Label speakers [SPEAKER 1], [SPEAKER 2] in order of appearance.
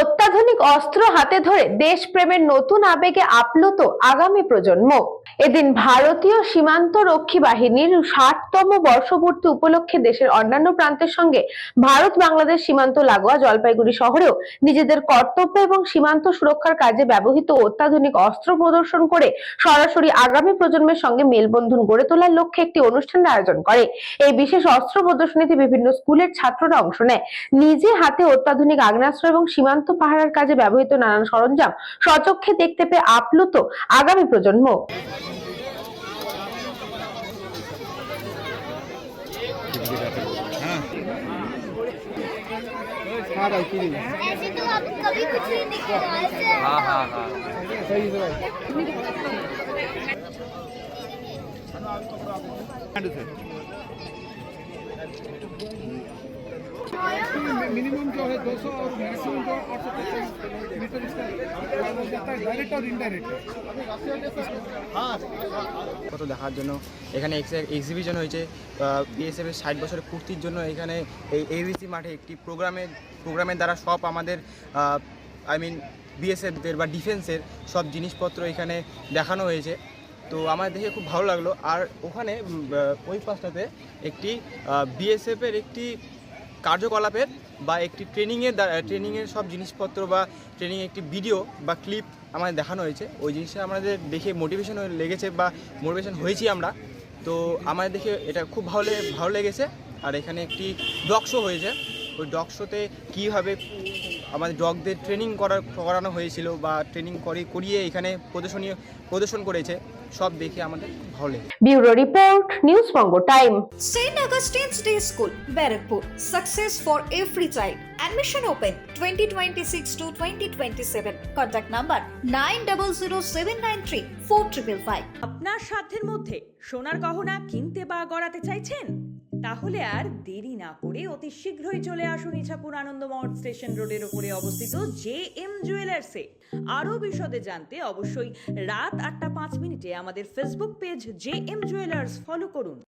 [SPEAKER 1] অত্যাধুনিক অস্ত্র হাতে ধরে দেশপ্রেমের নতুন আবেগে আপ্লুত আগামী প্রজন্ম। এদিন ভারতীয় সীমান্ত রক্ষী বাহিনীর ৬০তম বর্ষপূর্তি উপলক্ষে দেশের অন্যান্য প্রান্তের সঙ্গে ভারত বাংলাদেশ সীমান্ত লাগোয়া জলপাইগুড়ি শহরেও নিজেদের কর্তব্য এবং সীমান্ত সুরক্ষার কাজে ব্যবহৃত অত্যাধুনিক অস্ত্র প্রদর্শন করে সরাসরি আগামী প্রজন্মের সঙ্গে মেলবন্ধন গড়ে তোলার লক্ষ্যে একটি অনুষ্ঠানের আয়োজন করে। এই বিশেষ অস্ত্র প্রদর্শনীতে বিভিন্ন স্কুলের ছাত্ররা অংশ নেয়। নিজে হাতে অত্যাধুনিক আগ্নেয়াস্ত্র এবং সীমান্ত পাহারার কাজে ব্যবহৃত নানান সরঞ্জাম স্বচক্ষে দেখতে পেয়ে আপ্লুত আগামী প্রজন্ম।
[SPEAKER 2] ऐसे तो आप कभी कुछ नहीं दिखे ऐसे
[SPEAKER 3] हाँ सही है
[SPEAKER 4] मिनिमम जो है 200 और मैक्सिमम जो 850 मीटर इसका हो जाता है डायरेक्ट और इनडायरेक्ट।
[SPEAKER 3] কত দেখার জন্য এখানে এক্সিবিশন হয়েছে বিএসএফ এর 60 বছরের পূর্তির জন্য। এখানে এই এবিসি মাঠে একটি প্রোগ্রামের দ্বারা সব আমাদের বিএসএফদের বা ডিফেন্সের সব জিনিসপত্র এখানে দেখানো হয়েছে। তো আমার দেখে খুব ভালো লাগলো। আর ওখানে ওই পাশটাতে একটি বিএসএফের একটি কার্যকলাপের বা একটি ট্রেনিংয়ের সব জিনিসপত্র বা ট্রেনিং একটি ভিডিও বা ক্লিপ আমাদের দেখানো হয়েছে। ওই জিনিসটা আমাদের দেখে মোটিভেশন লেগেছে বা মোটিভেশন হয়েছি আমরা। তো আমাদের দেখে এটা খুব ভালো লেগেছে। আর এখানে একটি ডগ শো হয়েছে। ওই ডগ শোতে কীভাবে আমাদের ডগদের ট্রেনিং করানো হয়েছিল বা ট্রেনিং করিয়ে এখানে প্রদর্শন করেছে, সব দেখে আমাদের ভালো লেগেছে।
[SPEAKER 1] Bureau report, news Banga time.
[SPEAKER 5] St. Augustine's Day School, Barrackpur. Success for every child. Admission open 2026 to 2027. Contact number 9007934555.
[SPEAKER 6] আপনার সাধ্যের মধ্যে সোনার গহনা কিনতে বা গড়াতে চাইছেন? তাহলে আর দেরি না করে অতি শীঘ্রই চলে আসুন ইছাপুর আনন্দমহল স্টেশন রোডের উপরে অবস্থিত JM জুয়েলার্সে। আরও বিশদে জানতে অবশ্যই রাত 8টা 5 মিনিটে আমাদের Facebook page JM jewellers follow করুন।